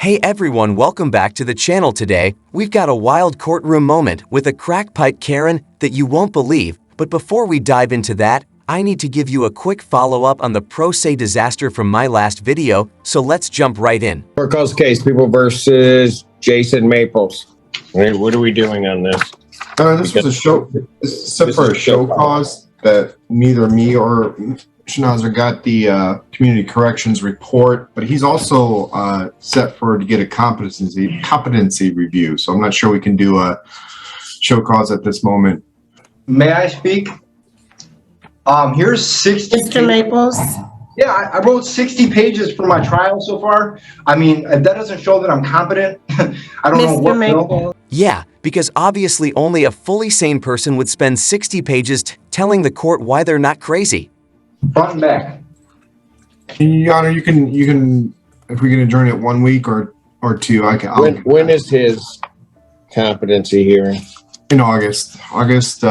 Hey everyone, welcome back to the channel today. We've got a wild courtroom moment with a crackpipe Karen that you won't believe, but before we dive into that, I need to give you a quick follow-up on the pro se disaster from my last video, so let's jump right in. Court calls case, people versus Jason Maples. What are we doing on this? This was a show, except for a show cause that neither me or Schnauzer got the community corrections report, but he's also set for to get a competency review. So I'm not sure we can do a show cause at this moment. May I speak? Here's 60. Mr. Maples? Yeah, I wrote 60 pages for my trial so far. I mean, if that doesn't show that I'm competent, I don't know what will. Yeah, because obviously only a fully sane person would spend 60 pages telling the court why they're not crazy. Front and back. Your Honor, you can, if we can adjourn it 1 week or two, When is his competency hearing? In August 1st.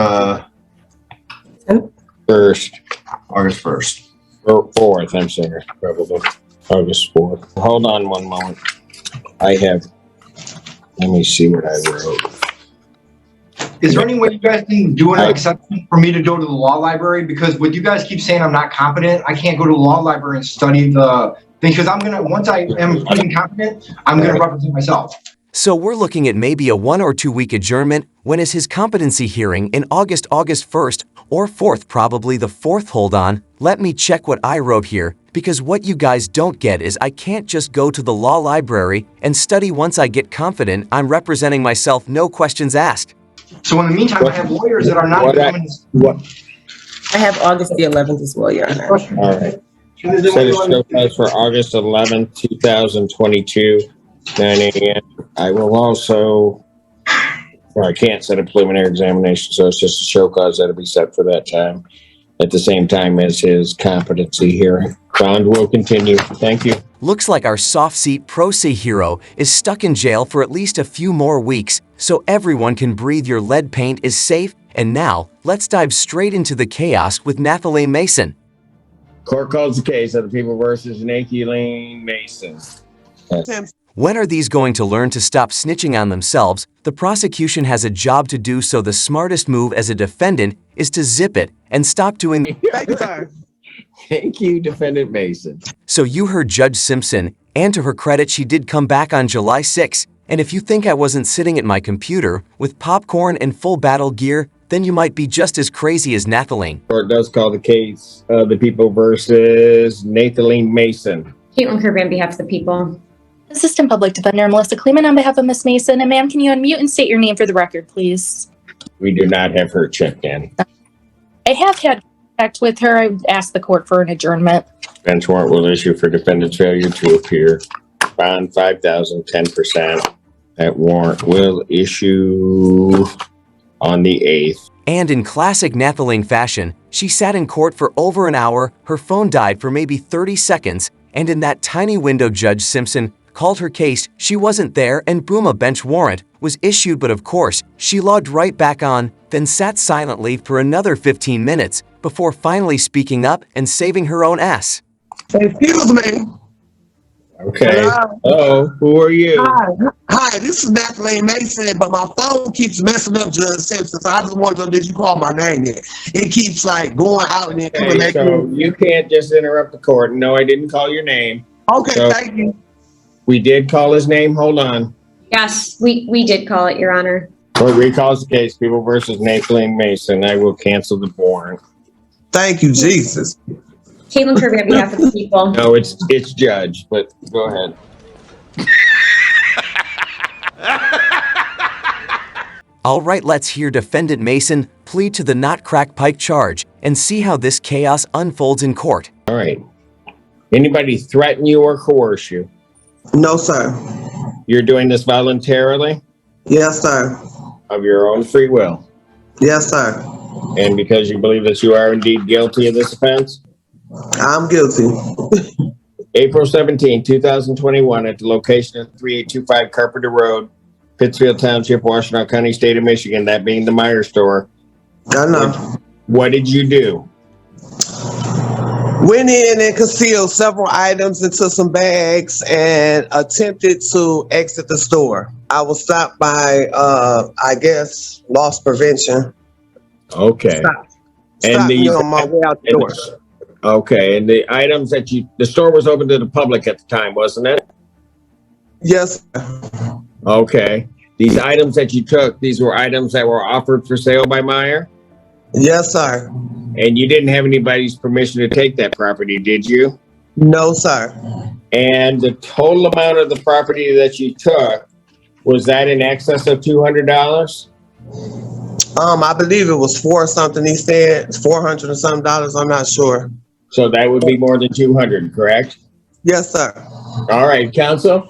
August 1st. Or 4th, I'm sorry, probably. August 4th. Hold on one moment. Let me see what I wrote. Is there any way you guys can do an exception for me to go to the law library? Because what you guys keep saying I'm not competent, I can't go to the law library and study the thing, because once I am feeling competent, I'm gonna represent myself. So we're looking at maybe a 1 or 2 week adjournment. When is his competency hearing? In August 1st or 4th, probably the 4th. Hold on, let me check what I wrote here, because what you guys don't get is I can't just go to the law library and study once I get confident I'm representing myself, no questions asked. So in the meantime, I have lawyers that are not doing this. I have August the 11th as well, Your Honor. All right. Set a show cause for August 11th, 2022, 9 a.m. I will also, I can't set a preliminary examination, so it's just a show cause that'll be set for that time at the same time as his competency hearing. Bond will continue. Thank you. Looks like our soft seat pro se hero is stuck in jail for at least a few more weeks, so everyone can breathe. Your lead paint is safe. And now, let's dive straight into the chaos with Nathalie Mason. Court calls the case of the people versus Nathalie Mason. When are these going to learn to stop snitching on themselves? The prosecution has a job to do, so the smartest move as a defendant is to zip it and stop doing. Thank you, Defendant Mason. So you heard Judge Simpson, and to her credit, she did come back on July 6. And if you think I wasn't sitting at my computer with popcorn and full battle gear, then you might be just as crazy as Nathalie. Court does call the case of the people versus Nathalie Mason. Caitlin Kirby on behalf of the people. Assistant Public Defender Melissa Kleeman on behalf of Miss Mason. And ma'am, can you unmute and state your name for the record, please? We do not have her checked in. I have had contact with her. I asked the court for an adjournment. Bench warrant will issue for defendant's failure to appear. Bond 5,000, 10%. That warrant will issue on the 8th. And in classic Nathalie fashion, she sat in court for over an hour, her phone died for maybe 30 seconds, and in that tiny window Judge Simpson called her case, she wasn't there, and boom, a bench warrant was issued. But of course, she logged right back on, then sat silently for another 15 minutes before finally speaking up and saving her own ass. Excuse me. Okay. Hello, who are you? Hi, this is Nathalie Mason, but my phone keeps messing up, Judge Simpson, so I just wanted to know, did you call my name yet? It keeps like going out and then coming back. So you can't just interrupt the court. No, I didn't call your name. Okay, so thank you. We did call his name. Hold on. Yes, we did call it, Your Honor. Court recalls the case, people versus Nathalie Mason. I will cancel the warrant. Thank you, Jesus. Caitlin Kirby on behalf of the people. No, it's Judge, but go ahead. All right, let's hear Defendant Mason plead to the not crack pipe charge and see how this chaos unfolds in court. All right. Anybody threaten you or coerce you? No, sir. You're doing this voluntarily? Yes, sir. Of your own free will? Yes, sir. And because you believe that you are indeed guilty of this offense? I'm guilty. April 17, 2021, at the location of 3825 Carpenter Road, Pittsfield Township, Washtenaw County, State of Michigan, that being the Meyer store. I know. What did you do? Went in and concealed several items into some bags and attempted to exit the store. I was stopped by, I guess, loss prevention. Okay. Stopped me on my way out the door. Okay, and the items that the store was open to the public at the time, wasn't it? Yes. Okay. These items that you took, these were items that were offered for sale by Meyer? Yes, sir. And you didn't have anybody's permission to take that property, did you? No, sir. And the total amount of the property that you took, was that in excess of $200? I believe it was four something. He said $400 and something dollars. I'm not sure. So that would be more than 200, correct? Yes, sir. All right, counsel,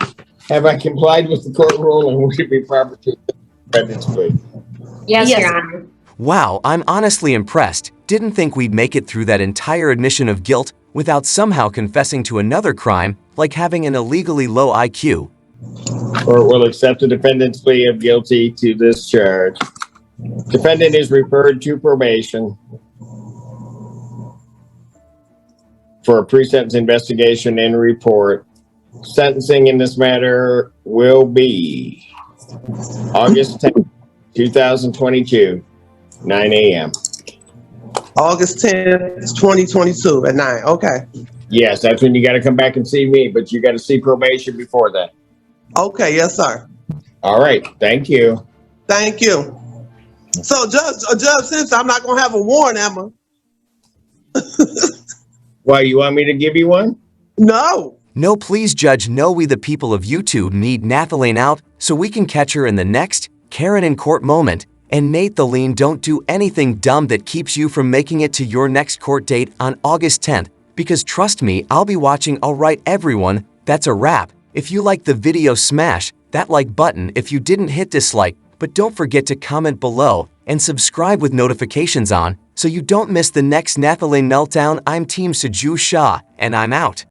have I complied with the court rule and would it be proper to defendant's plea? Yes, Yes. Your Honor. Wow, I'm honestly impressed. Didn't think we'd make it through that entire admission of guilt without somehow confessing to another crime, like having an illegally low IQ. Court will accept the defendant's plea of guilty to this charge. Defendant is referred to probation for a pre-sentence investigation and report. Sentencing in this matter will be August 10th, 2022, 9 a.m. August 10th, 2022 at 9. Okay. Yes, that's when you got to come back and see me, but you got to see probation before that. Okay. Yes, sir. All right. Thank you. Thank you. So, Judge, since I'm not going to have a warrant, Emma. Why, you want me to give you one? No. No, please, Judge. No, we the people of YouTube need Nathalie out so we can catch her in the next Karen in court moment. And Nate the Lean, don't do anything dumb that keeps you from making it to your next court date on August 10th. Because trust me, I'll be watching. All right, everyone, that's a wrap. If you like the video, smash that like button. If you didn't, hit dislike. But don't forget to comment below and subscribe with notifications on so you don't miss the next Nathalie meltdown. I'm Team Saju Shah, and I'm out.